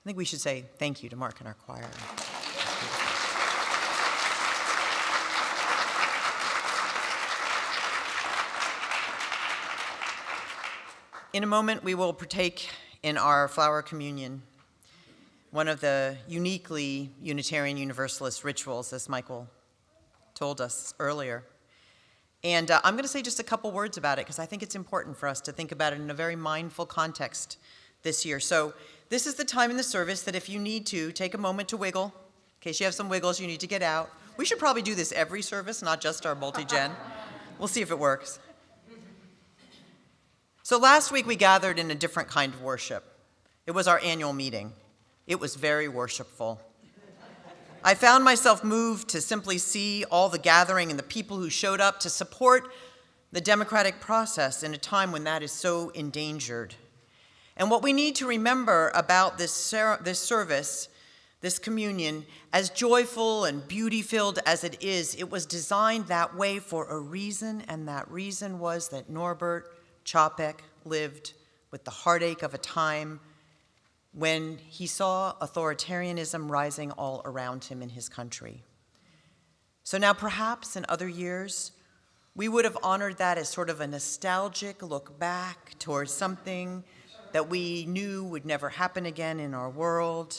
I think we should say thank you to Mark and our choir. In a moment, we will partake in our flower communion, one of the uniquely Unitarian Universalist rituals, as Michael told us earlier. And I'm going to say just a couple words about it because I think it's important for us to think about it in a very mindful context this year. So this is the time in the service that if you need to, take a moment to wiggle. In case you have some wiggles you need to get out. We should probably do this every service, not just our multi-gen. We'll see if it works. So last week we gathered in a different kind of worship. It was our annual meeting. It was very worshipful. I found myself moved to simply see all the gathering and the people who showed up to support the democratic process in a time when that is so endangered. And what we need to remember about this service, this communion, as joyful and beauty-filled as it is, it was designed that way for a reason, and that reason was that Norbert Čapek lived with the heartache of a time when he saw authoritarianism rising all around him in his country. So now perhaps in other years, we would have honored that as sort of a nostalgic look back towards something that we knew would never happen again in our world.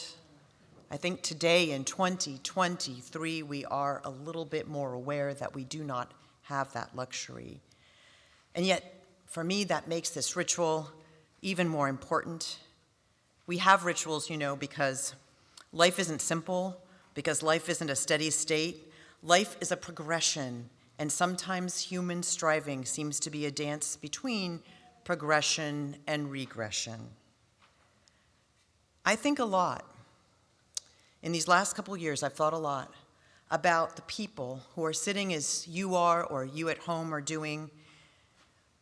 I think today in 2023, we are a little bit more aware that we do not have that luxury. And yet, for me, that makes this ritual even more important. We have rituals, you know, because life isn't simple, because life isn't a steady state. Life is a progression, and sometimes human striving seems to be a dance between progression and regression. I think a lot. In these last couple years, I've thought a lot about the people who are sitting as you are or you at home are doing,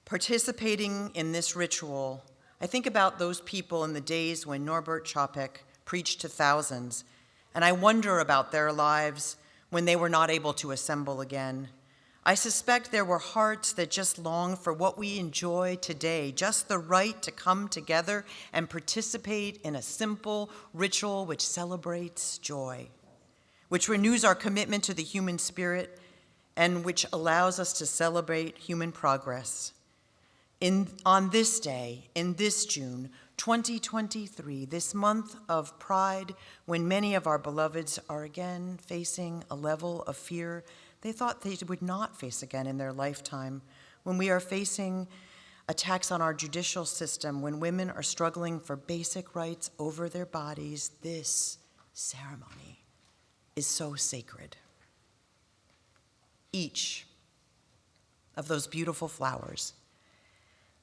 participating in this ritual. I think about those people in the days when Norbert Čapek preached to thousands, and I wonder about their lives when they were not able to assemble again. I suspect there were hearts that just longed for what we enjoy today, just the right to come together and participate in a simple ritual which celebrates joy, which renews our commitment to the human spirit, and which allows us to celebrate human progress. On this day, in this June, 2023, this month of pride, when many of our beloveds are again facing a level of fear they thought they would not face again in their lifetime, when we are facing attacks on our judicial system, when women are struggling for basic rights over their bodies, this ceremony is so sacred. Each of those beautiful flowers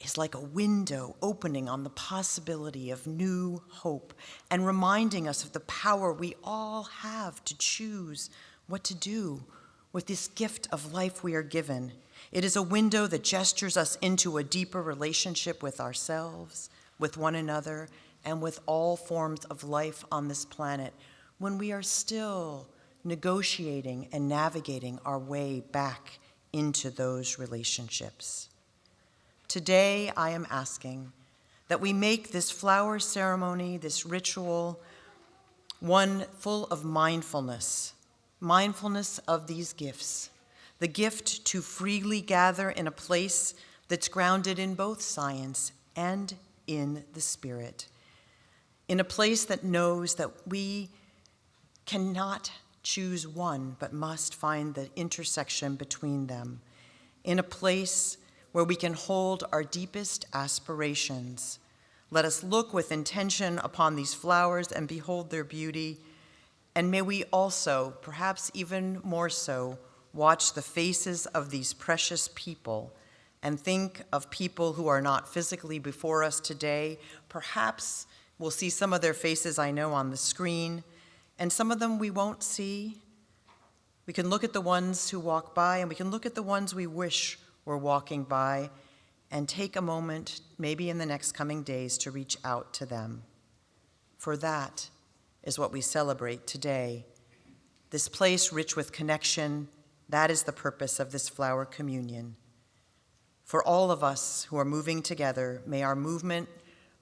is like a window opening on the possibility of new hope and reminding us of the power we all have to choose what to do with this gift of life we are given. It is a window that gestures us into a deeper relationship with ourselves, with one another, and with all forms of life on this planet when we are still negotiating and navigating our way back into those relationships. Today, I am asking that we make this flower ceremony, this ritual, one full of mindfulness of these gifts, the gift to freely gather in a place that's grounded in both science and in the spirit, in a place that knows that we cannot choose one, but must find the intersection between them, in a place where we can hold our deepest aspirations. Let us look with intention upon these flowers and behold their beauty, and may we also, perhaps even more so, watch the faces of these precious people and think of people who are not physically before us today. Perhaps we'll see some of their faces, I know, on the screen, and some of them we won't see. We can look at the ones who walk by, and we can look at the ones we wish were walking by, and take a moment, maybe in the next coming days, to reach out to them. For that is what we celebrate today. This place rich with connection, that is the purpose of this flower communion. For all of us who are moving together, may our movement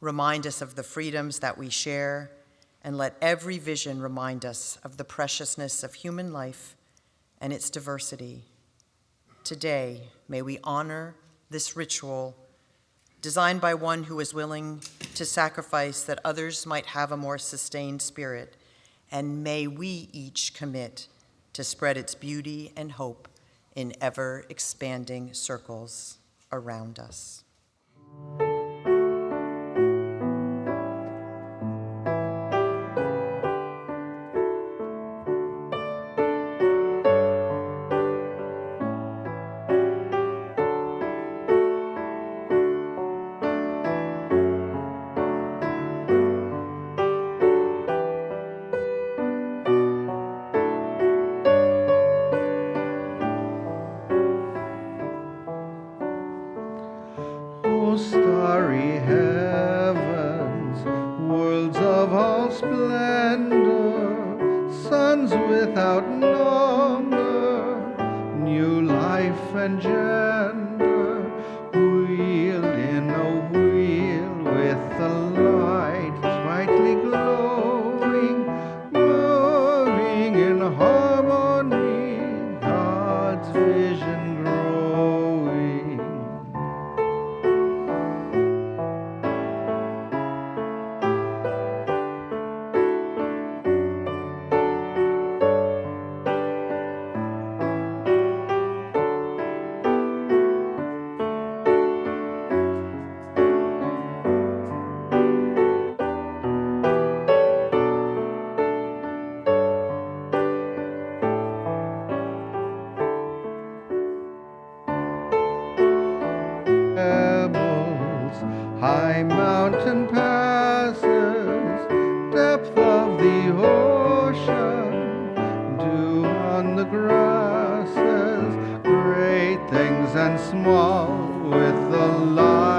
remind us of the freedoms that we share, and let every vision remind us of the preciousness of human life and its diversity. Today, may we honor this ritual designed by one who is willing to sacrifice that others might have a more sustained spirit, and may we each commit to spread its beauty and hope in ever-expanding circles around us. Starry heavens, worlds of all splendor, suns without number, new life and gender, wheeled in a wheel with the light brightly glowing, moving in harmony, God's vision growing. High mountain passes, depth of the ocean, dew on the grasses, great things and small with the light.